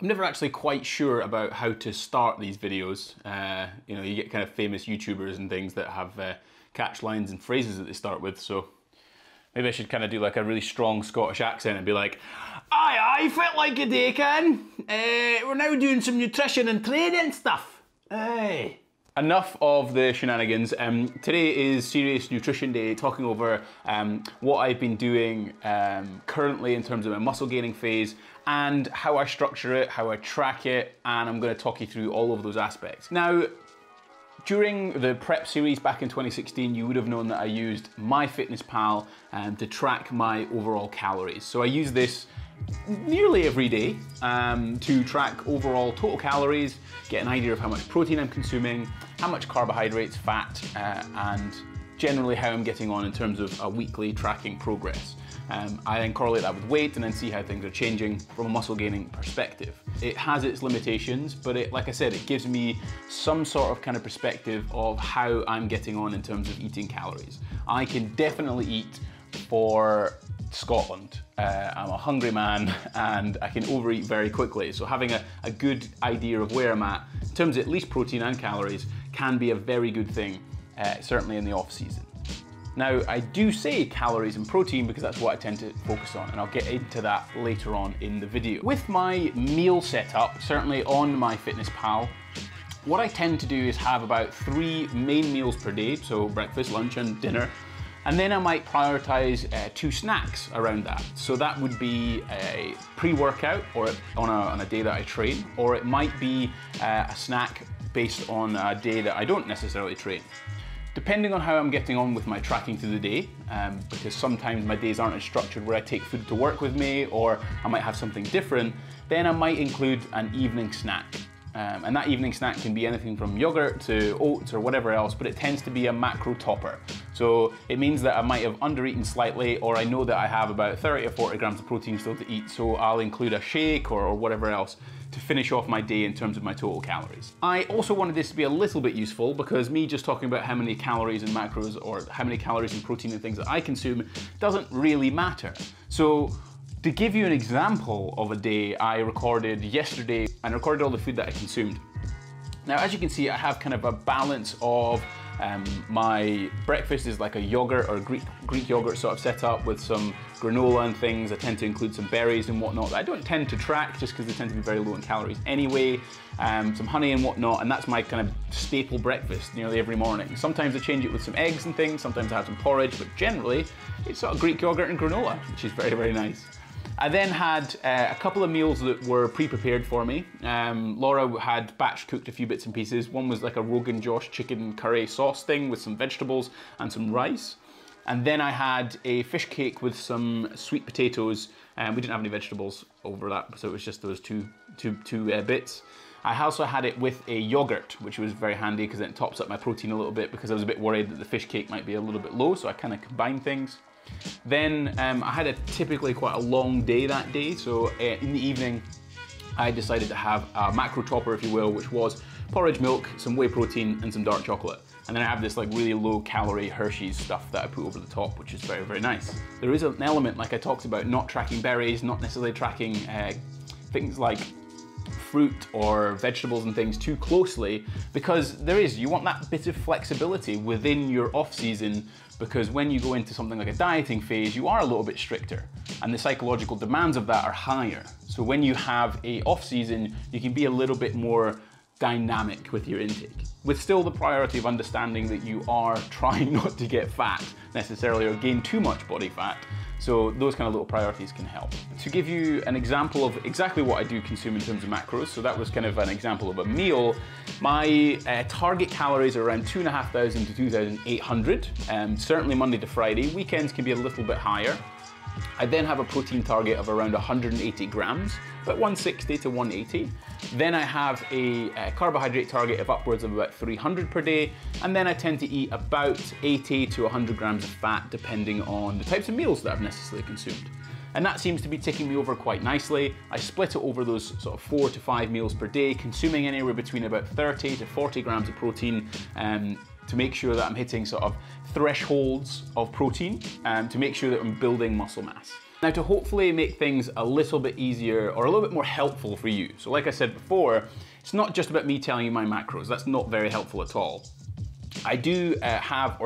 I'm never actually quite sure about how to start these videos. You know, you get kind of famous YouTubers and things that have catch lines and phrases that they start with, so maybe I should kind of do like a really strong Scottish accent and be like, aye, fit like a day can. We're now doing some nutrition and training stuff. Aye. Enough of the shenanigans. Today is Serious Nutrition Day, talking over what I've been doing currently in terms of my muscle gaining phase and how I structure it, how I track it, and I'm going to talk you through all of those aspects. Now, during the prep series back in 2016, you would have known that I used myfitnesspal to track my overall calories. So I use this nearly every day to track overall total calories, get an idea of how much protein I'm consuming, how much carbohydrates, fat, and generally how I'm getting on in terms of a weekly tracking progress. I then correlate that with weight and then see how things are changing from a muscle gaining perspective. It has its limitations, but like I said, it gives me some sort of kind of perspective of how I'm getting on in terms of eating calories. I can definitely eat for Scotland. I'm a hungry man and I can overeat very quickly. So having a good idea of where I'm at, in terms of at least protein and calories, can be a very good thing, certainly in the off season. Now, I do say calories and protein because that's what I tend to focus on, and I'll get into that later on in the video. With my meal setup, certainly on myfitnesspal, what I tend to do is have about 3 main meals per day, so breakfast, lunch, and dinner. And then I might prioritize 2 snacks around that. So that would be a pre-workout or on a day that I train, or it might be a snack based on a day that I don't necessarily train. Depending on how I'm getting on with my tracking through the day, because sometimes my days aren't as structured where I take food to work with me, or I might have something different, then I might include an evening snack. And that evening snack can be anything from yogurt to oats or whatever else, but it tends to be a macro topper. So it means that I might have undereaten slightly, or I know that I have about 30 or 40 grams of protein still to eat, so I'll include a shake or whatever else to finish off my day in terms of my total calories. I also wanted this to be a little bit useful because me just talking about how many calories and macros or how many calories and protein and things that I consume doesn't really matter. So to give you an example of a day I recorded yesterday, and recorded all the food that I consumed. Now, as you can see, I have kind of a balance of my breakfast is like a yogurt or Greek yogurt sort of setup with some granola and things. I tend to include some berries and whatnot that I don't tend to track just because they tend to be very low in calories anyway. Some honey and whatnot, and that's my kind of staple breakfast nearly every morning. Sometimes I change it with some eggs and things, sometimes I have some porridge, but generally it's sort of Greek yogurt and granola, which is very, very nice. I then had a couple of meals that were pre-prepared for me. Laura had batch cooked a few bits and pieces. One was like a Rogan Josh chicken curry sauce thing with some vegetables and some rice. And then I had a fish cake with some sweet potatoes. We didn't have any vegetables over that, so it was just those two bits. I also had it with a yogurt, which was very handy because it tops up my protein a little bit, because I was a bit worried that the fish cake might be a little bit low, so I kind of combined things. Then I had typically quite a long day that day, so in the evening I decided to have a macro topper, if you will, which was porridge milk, some whey protein and some dark chocolate. And then I have this like really low calorie Hershey's stuff that I put over the top, which is very, very nice. There is an element, like I talked about, not tracking berries, not necessarily tracking things like fruit or vegetables and things too closely, because you want that bit of flexibility within your off season, because when you go into something like a dieting phase, you are a little bit stricter and the psychological demands of that are higher. So when you have a off season, you can be a little bit more dynamic with your intake, with still the priority of understanding that you are trying not to get fat necessarily or gain too much body fat. So those kind of little priorities can help. To give you an example of exactly what I do consume in terms of macros, so that was kind of an example of a meal. My target calories are around 2,500 to 2,800, certainly Monday to Friday. Weekends can be a little bit higher. I then have a protein target of around 180 grams, about 160 to 180. Then I have a carbohydrate target of upwards of about 300 per day, and then I tend to eat about 80 to 100 grams of fat depending on the types of meals that I've necessarily consumed. And that seems to be ticking me over quite nicely. I split it over those sort of 4 to 5 meals per day, consuming anywhere between about 30 to 40 grams of protein, to make sure that I'm hitting sort of thresholds of protein, to make sure that I'm building muscle mass. Now, to hopefully make things a little bit easier or a little bit more helpful for you. So like I said before, it's not just about me telling you my macros. That's not very helpful at all. I do have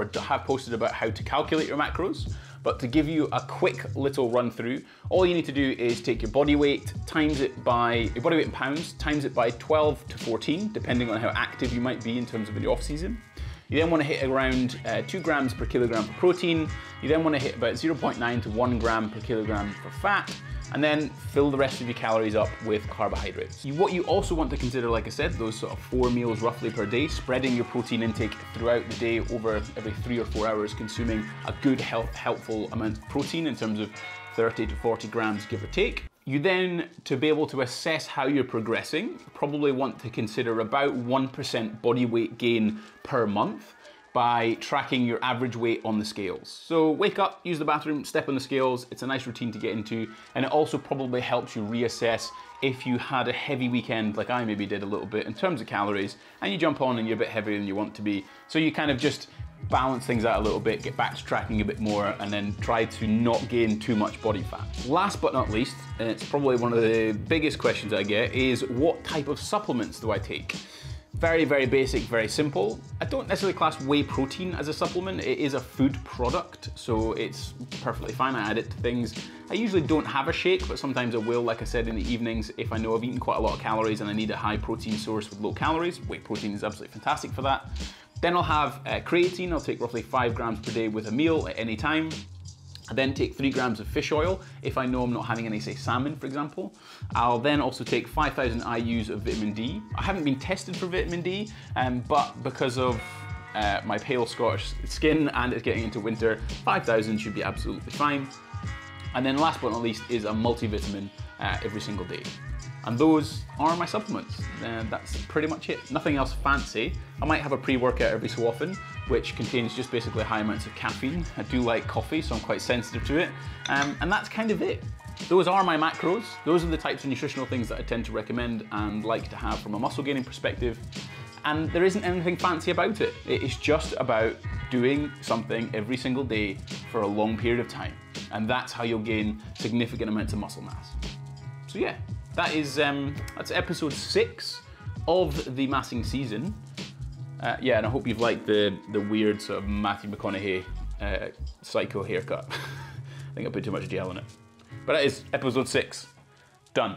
posted about how to calculate your macros, but to give you a quick little run through, all you need to do is take your body weight, times it by, your body weight in pounds, times it by 12 to 14, depending on how active you might be in terms of in the off season. You then want to hit around 2 grams per kilogram for protein. You then want to hit about 0.9 to 1 gram per kilogram for fat, and then fill the rest of your calories up with carbohydrates. What you also want to consider, like I said, those sort of 4 meals roughly per day, spreading your protein intake throughout the day over every 3 or 4 hours, consuming a good helpful amount of protein in terms of 30 to 40 grams, give or take. You then, to be able to assess how you're progressing, probably want to consider about 1% body weight gain per month by tracking your average weight on the scales. So wake up, use the bathroom, step on the scales. It's a nice routine to get into, and it also probably helps you reassess if you had a heavy weekend, like I maybe did a little bit in terms of calories, and you jump on and you're a bit heavier than you want to be. So you kind of just balance things out a little bit, get back to tracking a bit more, and then try to not gain too much body fat. Last but not least, and it's probably one of the biggest questions I get, is what type of supplements do I take? Very, very basic, very simple. I don't necessarily class whey protein as a supplement. It is a food product, so it's perfectly fine. I add it to things. I usually don't have a shake, but sometimes I will, like I said, in the evenings, if I know I've eaten quite a lot of calories and I need a high protein source with low calories. Whey protein is absolutely fantastic for that. Then I'll have creatine. I'll take roughly 5 grams per day with a meal at any time. I then take 3 grams of fish oil if I know I'm not having any, say, salmon, for example. I'll then also take 5,000 IUs of vitamin D. I haven't been tested for vitamin D, but because of my pale Scottish skin and it's getting into winter, 5,000 should be absolutely fine. And then last but not least is a multivitamin every single day. And those are my supplements. That's pretty much it. Nothing else fancy. I might have a pre-workout every so often, which contains just basically high amounts of caffeine. I do like coffee, so I'm quite sensitive to it. And that's kind of it. Those are my macros. Those are the types of nutritional things that I tend to recommend and like to have from a muscle gaining perspective. And there isn't anything fancy about it. It is just about doing something every single day for a long period of time. And that's how you'll gain significant amounts of muscle mass. So yeah. That's episode 6 of the massing season. Yeah, and I hope you've liked the weird sort of Matthew McConaughey psycho haircut. I think I put too much gel on it. But that is episode 6. Done.